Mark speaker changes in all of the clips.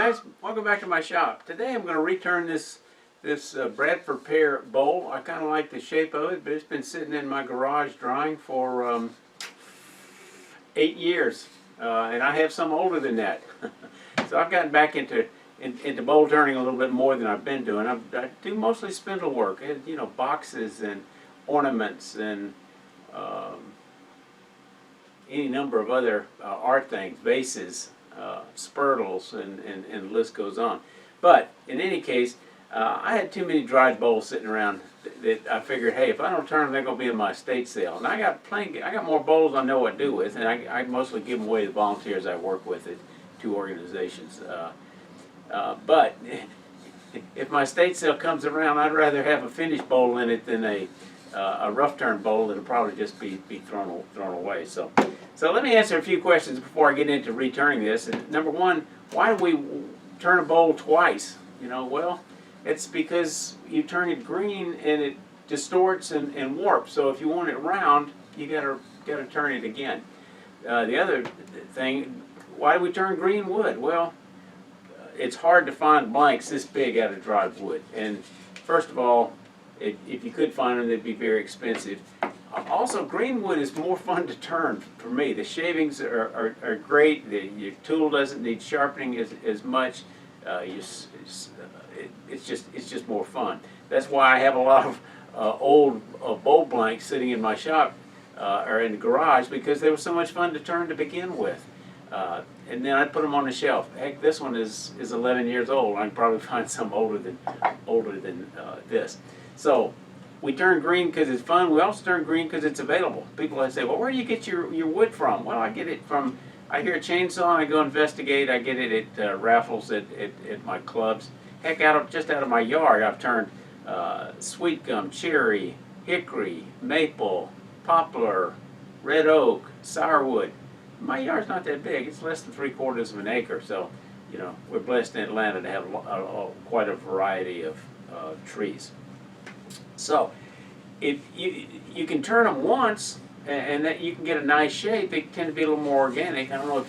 Speaker 1: guys, welcome back to my shop. Today I'm going to return this Bradford pear bowl. I kind of like the shape of it, but it's been sitting in my garage drying for 8 years, and I have some older than that. So I've gotten back into bowl turning a little bit more than I've been doing. I do mostly spindle work, you know, boxes and ornaments and any number of other art things, vases, spurtles, and the list goes on. But in any case, I had too many dried bowls sitting around that I figured, hey, if I don't turn them, they're going to be in my estate sale. And I got more bowls I know what to do with, and I mostly give them away to volunteers I work with at 2 organizations. But if my estate sale comes around, I'd rather have a finished bowl in it than a rough turn bowl that'll probably just be thrown away. So let me answer a few questions before I get into returning this. And number one, why do we turn a bowl twice? You know, well, it's because you turn it green and it distorts and warps. So if you want it round, you gotta turn it again. The other thing, why do we turn green wood? Well, it's hard to find blanks this big out of dried wood. And first of all, if you could find them, they'd be very expensive. Also, green wood is more fun to turn for me. The shavings are great. Your tool doesn't need sharpening as much. It's just more fun. That's why I have a lot of old bowl blanks sitting in my shop or in the garage, because they were so much fun to turn to begin with. And then I put them on the shelf. Heck, this one is 11 years old. I can probably find some older than this. So we turn green because it's fun. We also turn green because it's available. People say, well, where do you get your wood from? Well, I get it from, I hear a chainsaw and I go investigate. I get it at raffles at my clubs. Heck, just out of my yard, I've turned sweet gum, cherry, hickory, maple, poplar, red oak, sourwood. My yard's not that big. It's less than 3/4 of an acre. So, you know, we're blessed in Atlanta to have quite a variety of trees. So, if you can turn them once, and that you can get a nice shape. They tend to be a little more organic. I don't know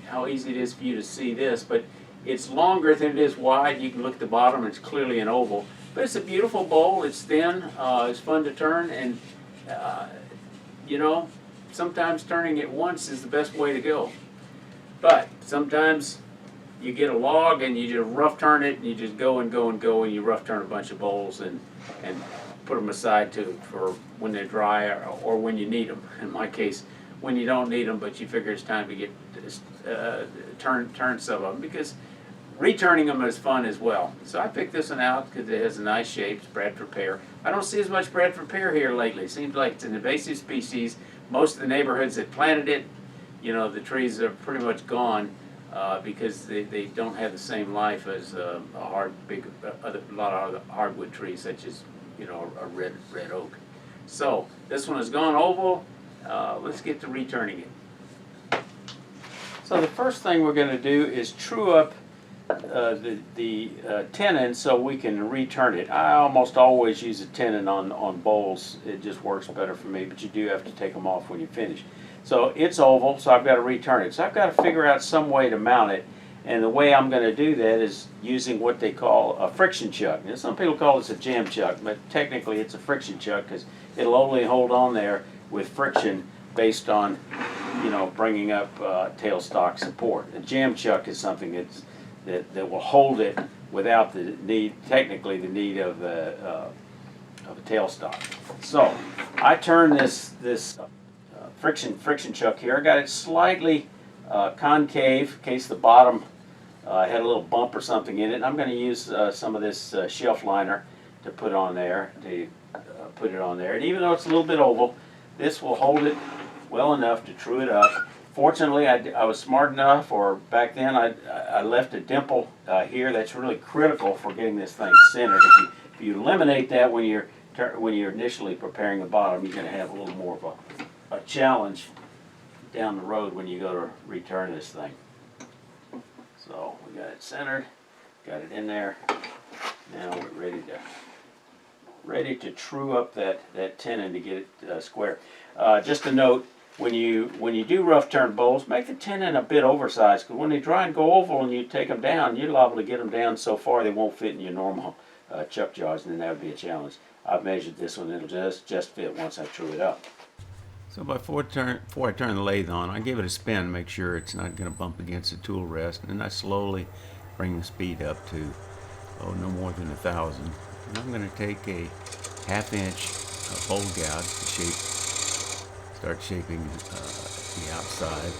Speaker 1: how easy it is for you to see this, but it's longer than it is wide. You can look at the bottom; it's clearly an oval. But it's a beautiful bowl. It's thin. It's fun to turn, and you know, sometimes turning it once is the best way to go. But sometimes you get a log and you just rough turn it, and you just go and go and go, and you rough turn a bunch of bowls and put them aside for when they're dry or when you need them. In my case, when you don't need them, but you figure it's time to get turn some of them, because returning them is fun as well. So I picked this one out because it has a nice shape. It's Bradford pear. I don't see as much Bradford pear here lately. It seems like it's an invasive species. Most of the neighborhoods that planted it, you know, the trees are pretty much gone because they don't have the same life as a lot of other hardwood trees, such as, you know, a red oak. So this one has gone oval. Let's get to returning it. So the first thing we're going to do is true up the tenon so we can return it. I almost always use a tenon on bowls. It just works better for me, but you do have to take them off when you finish. So it's oval, so I've got to return it. So I've got to figure out some way to mount it, and the way I'm going to do that is using what they call a friction chuck. Now, some people call this a jam chuck, but technically it's a friction chuck because it'll only hold on there with friction based on, you know, bringing up tailstock support. A jam chuck is something that will hold it without the need of a tailstock. So I turn this friction chuck here. I got it slightly concave in case the bottom had a little bump or something in it. And I'm going to use some of this shelf liner to put on there, put it on there. And even though it's a little bit oval, this will hold it well enough to true it up. Fortunately, I was smart enough, or back then I left a dimple here. That's really critical for getting this thing centered. If you eliminate that when you're initially preparing the bottom, you're going to have a little more of a challenge down the road when you go to return this thing. So we got it centered, got it in there. Now we're ready to true up that tenon to get it square. Just a note, when you do rough turn bowls, make the tenon a bit oversized, because when they dry and go oval and you take them down, you're liable to get them down so far they won't fit in your normal chuck jars, and then that would be a challenge. I've measured this one; it'll just fit once I true it up. So before I turn the lathe on, I give it a spin, make sure it's not going to bump against the tool rest, and then I slowly bring the speed up to no more than 1,000. And I'm going to take a 1/2 inch bowl gouge to start shaping the outside.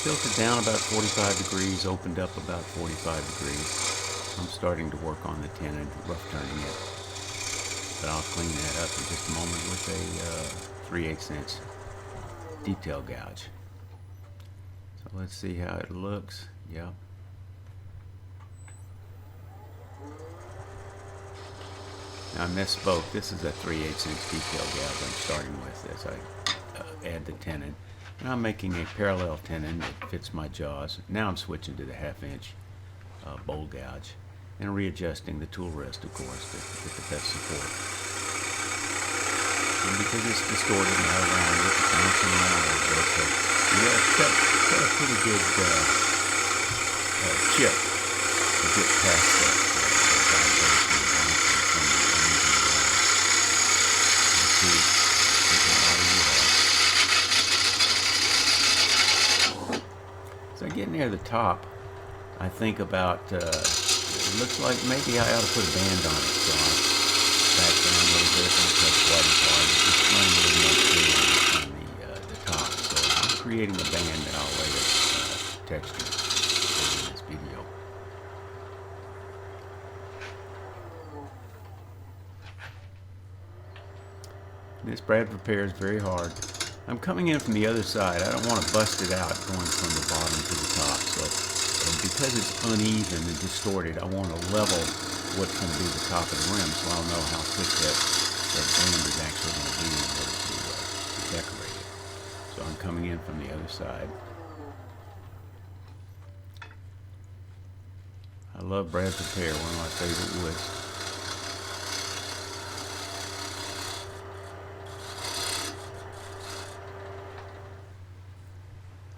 Speaker 1: Tilted down about 45 degrees, opened up about 45 degrees. I'm starting to work on the tenon, rough turning it. But I'll clean that up in just a moment with a 3/8 inch detail gouge. So let's see how it looks. Yep. Now I misspoke. This is a 3/8 inch detail gouge I'm starting with as I add the tenon. And I'm making a parallel tenon that fits my jaws. Now I'm switching to the 1/2 inch bowl gouge and readjusting the tool rest, of course, to get the best support. And because it's distorted now around, it's bouncing around a little bit, so you got to cut a pretty good chip to get past that vibration and bouncing from the uneven ground. Let's see, take a lot of it off. So I get near the top, I think about, it looks like maybe I ought to put a band on it, so I back down a little bit, don't touch quite as hard, just running a little more clean on the top. So I'm creating a band that I'll later texture in this video. This brad repair is very hard. I'm coming in from the other side. I don't want to bust it out going from the bottom to the top. So, and because it's uneven and distorted, I want to level what's going to be the top of the rim, so I'll know how thick that band is actually going to be in order to decorate it. So I'm coming in from the other side. I love brad repair, one of my favorite woods.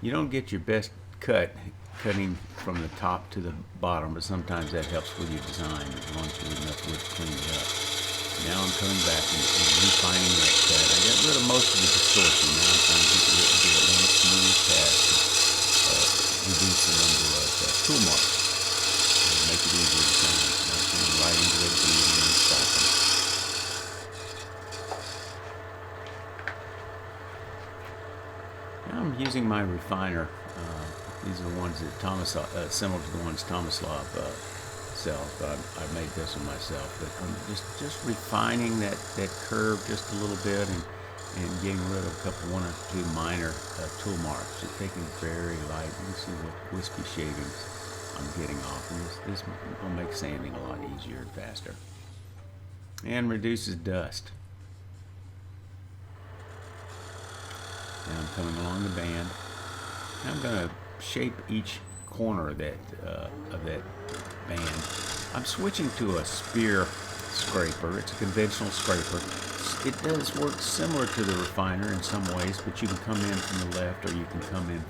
Speaker 1: You don't get your best cutting from the top to the bottom, but sometimes that helps with your design as long as you have enough wood to clean it up. Now I'm coming back and refining that cut. I got rid of most of the distortion. Now I'm trying to get it one smooth pass to reduce the number of tool marks and make it easier to clean. I'm going right into the bead and then stopping. Now I'm using my refiner. These are the ones that similar to the ones Tomislav sells, but I made this one myself. But I'm just refining that curve just a little bit and getting rid of one or two minor tool marks. Just taking it very light. You can see what wispy shavings I'm getting off. And this will make sanding a lot easier and faster. And reduces dust. Now I'm coming along the band. Now I'm going to shape each corner of that band. I'm switching to a spear scraper. It's a conventional scraper. It does work similar to the refiner in some ways, but you can come in from the left or you can come in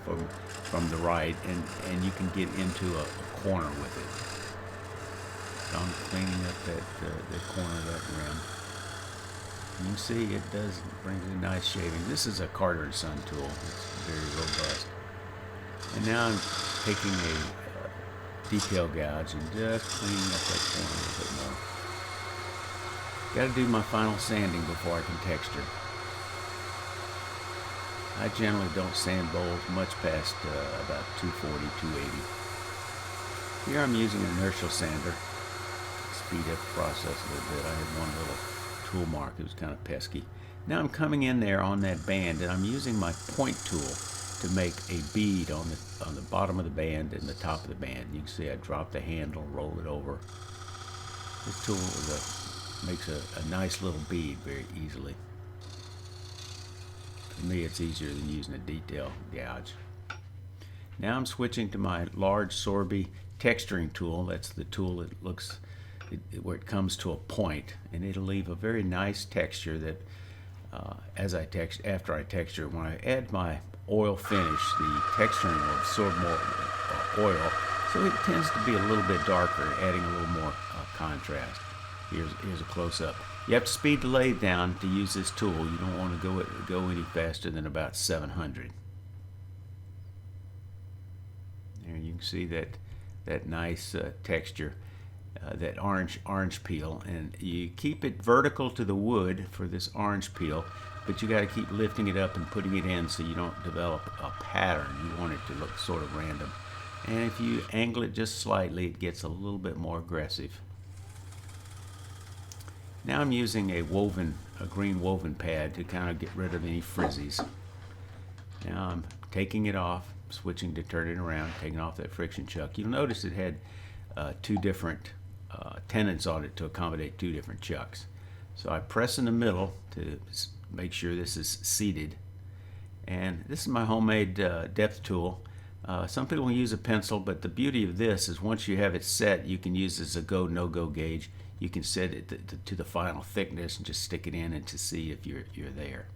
Speaker 1: from the right, and you can get into a corner with it. So I'm cleaning up that corner of that rim. You can see it does bring a nice shaving. This is a Carter & Son tool. It's very robust. And now I'm taking a detail gouge and just cleaning up that corner a little bit more. Got to do my final sanding before I can texture. I generally don't sand bowls much past about 240, 280. Here I'm using an inertial sander. Speed up the process a little bit. I had one little tool mark. It was kind of pesky. Now I'm coming in there on that band, and I'm using my point tool to make a bead on the bottom of the band and the top of the band. You can see I drop the handle, roll it over. This tool makes a nice little bead very easily. For me, it's easier than using a detail gouge. Now I'm switching to my large Sorby texturing tool. That's the tool that looks
Speaker 2: where it comes to a point, and it'll leave a very nice texture that after I texture, when I add my oil finish, the texturing will absorb more oil, so it tends to be a little bit darker, adding a little more contrast. Here's a close-up. You have to speed the lathe down to use this tool. You don't want to go any faster than about 700. There you can see that nice texture, that orange peel, and you keep it vertical to the wood for this orange peel, but you got to keep lifting it up and putting it in so you don't develop a pattern. You want it to look sort of random, and if you angle it just slightly, it gets a little bit more aggressive. Now I'm using a green woven pad to kind of get rid of any frizzies. Now I'm taking it off, switching to turn it around, taking off that friction chuck. You'll notice it had two different tenons on it to accommodate two different chucks. So I press in the middle to make sure this is seated. And this is my homemade depth tool. Some people use a pencil, but the beauty of this is once you have it set, you can use this as a go, no-go gauge. You can set it to the final thickness and just stick it in and to see if you're there.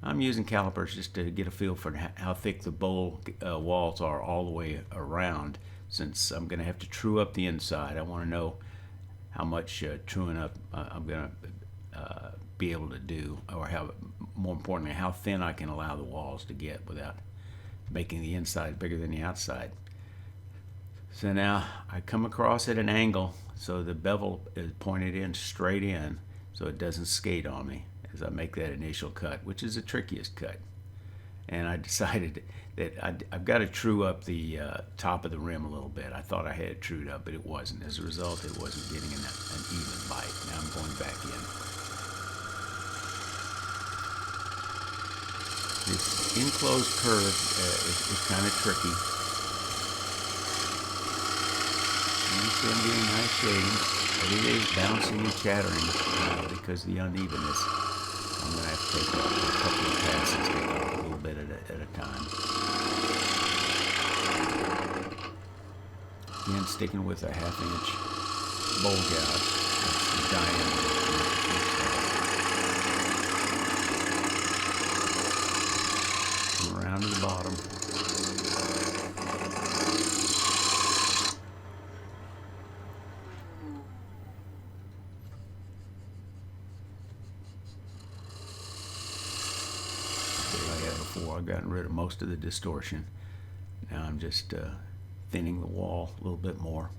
Speaker 2: I'm using calipers just to get a feel for how thick the bowl walls are all the way around, since I'm going to have to true up the inside. I want to know how much truing up I'm going to be able to do, or how, more importantly, how thin I can allow the walls to get without making the inside bigger than the outside. So now I come across at an angle so the bevel is pointed in straight in so it doesn't skate on me as I make that initial cut, which is the trickiest cut. And I decided that I've got to true up the top of the rim a little bit. I thought I had it trued up, but it wasn't. As a result, it wasn't getting an even bite. Now I'm going back in. This enclosed curve is kind of tricky. You see I'm getting nice shading, but it is bouncing and chattering because of the unevenness. I'm going to have to take a couple of passes, take off a little bit at a time. Again, sticking with a 1/2 inch bowl gouge. That's the diameter. Come around to the bottom. I've gotten rid of most of the distortion. Now I'm just thinning the wall a little bit more.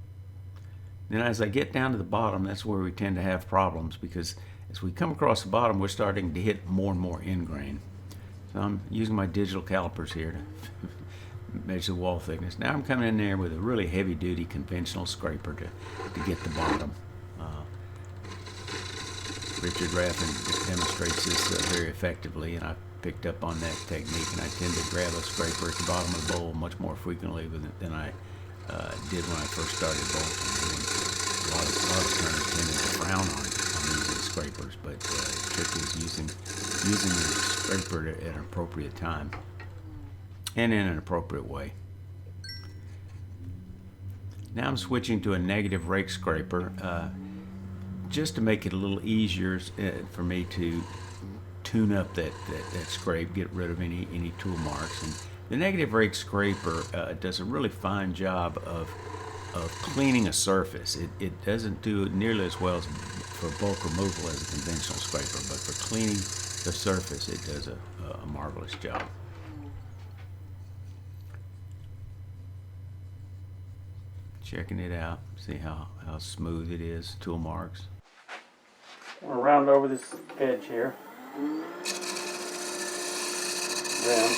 Speaker 2: Then as I get down to the bottom, that's where we tend to have problems, because as we come across the bottom, we're starting to hit more and more ingrain. So I'm using my digital calipers here to measure the wall thickness. Now I'm coming in there with a really heavy-duty conventional scraper to get the bottom. Richard Raffin demonstrates this very effectively, and I picked up on that technique, and I tend to grab a scraper at the bottom of the bowl much more frequently than I did when I first started bolting. A lot of turners tend to frown on using scrapers, but the trick is using the scraper at an appropriate time and in an appropriate way. Now I'm switching to a negative rake scraper just to make it a little easier for me to tune up that scrape, get rid of any tool marks. And the negative rake scraper does a really fine job of cleaning a surface. It doesn't do it nearly as well for bulk removal as a conventional scraper, but for cleaning the surface, it does a marvelous job. Checking it out, see how smooth it is, tool marks.
Speaker 1: I'm going to round over this edge here. Then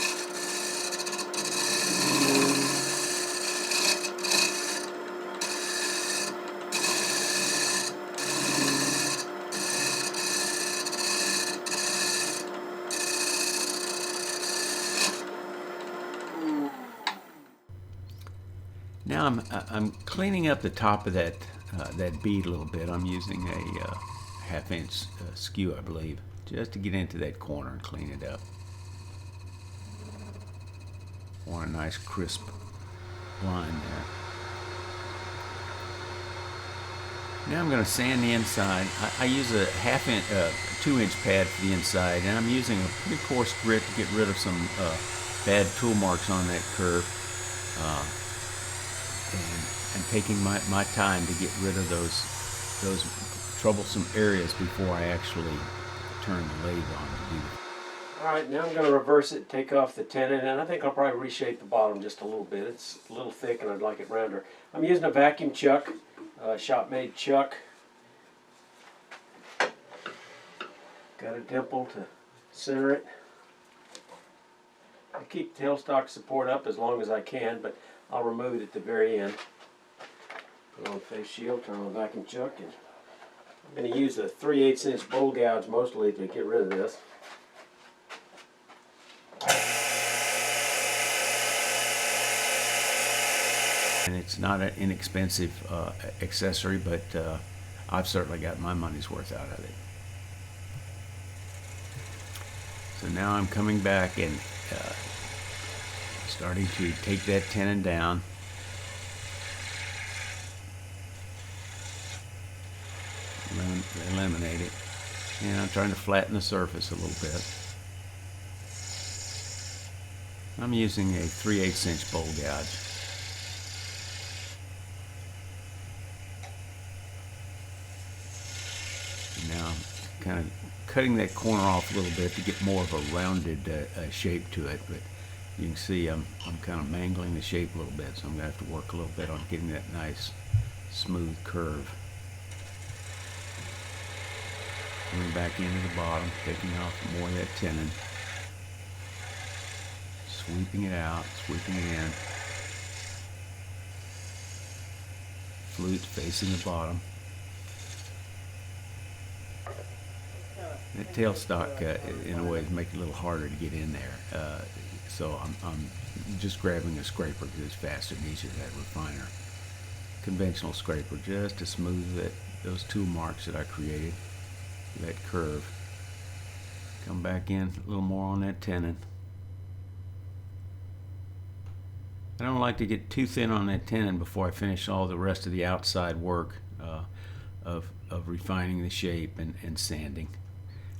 Speaker 2: now I'm cleaning up the top of that bead a little bit. I'm using a 1/2 inch skew, I believe, just to get into that corner and clean it up. Want a nice crisp line there. Now I'm going to sand the inside. I use a 2-inch pad for the inside, and I'm using a pretty coarse grit to get rid of some bad tool marks on that curve, and taking my time to get rid of those troublesome areas before I actually turn the lathe on to do it.
Speaker 3: Alright, now I'm going to reverse it, take off the tenon, and I think I'll probably reshape the bottom just a little bit. It's a little thick and I'd like it rounder. I'm using a vacuum chuck, shop-made chuck. Got a dimple to center it. I keep the tailstock support up as long as I can, but I'll remove it at the very end. Put on face shield, turn on the vacuum chuck, and I'm going to use a 3/8 inch bowl gouge mostly to get rid of this.
Speaker 2: And it's not an inexpensive accessory, but I've certainly got my money's worth out of it. So now I'm coming back and starting to take that tenon down. Eliminate it. And I'm trying to flatten the surface a little bit. I'm using a 3/8 inch bowl gouge. Now I'm kind of cutting that corner off a little bit to get more of a rounded shape to it, but you can see I'm kind of mangling the shape a little bit, so I'm going to have to work a little bit on getting that nice smooth curve. Coming back into the bottom, taking off more of that tenon, sweeping it out, sweeping it in, flute facing the bottom. That tailstock, in a way, is making it a little harder to get in there. So I'm just grabbing a scraper because it's faster and easier, that refiner. Conventional scraper, just to smooth those tool marks that I created, that curve. Come back in a little more on that tenon. I don't like to get too thin on that tenon before I finish all the rest of the outside work of refining the shape and sanding.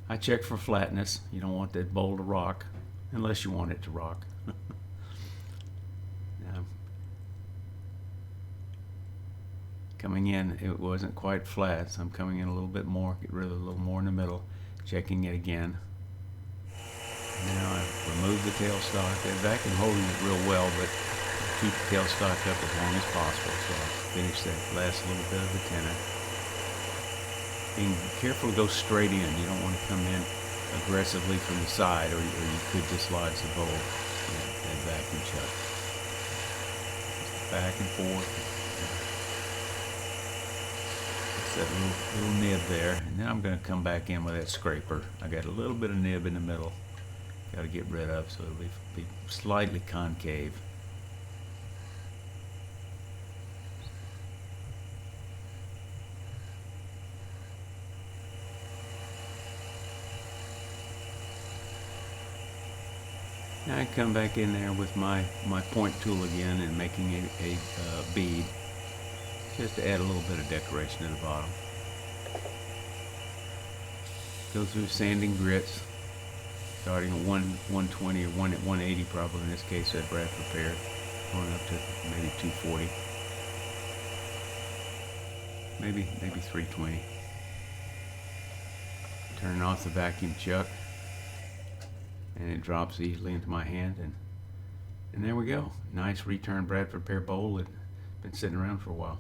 Speaker 2: I check for flatness. You don't want that bowl to rock unless you want it to rock. Now, coming in, it wasn't quite flat, so I'm coming in a little bit more, get rid of a little more in the middle, checking it again. Now I've removed the tailstock. The vacuum holding it real well, but keep the tailstock up as long as possible. So I finish that last little bit of the tenon. Being careful to go straight in. You don't want to come in aggressively from the side, or you could dislodge the bowl and vacuum chuck. Just back and forth. It's that little nib there, and then I'm going to come back in with that scraper. I got a little bit of nib in the middle. Got to get rid of, so it'll be slightly concave. Now I come back in there with my point tool again and making a bead, just to add a little bit of decoration to the bottom. Go through sanding grits, starting at 120 or 180 probably in this case at Brad prepared, going up to maybe 240, maybe 320. Turning off the vacuum chuck, and it drops easily into my hand, and there we go. Nice return Bradford pear bowl that been sitting around for a while.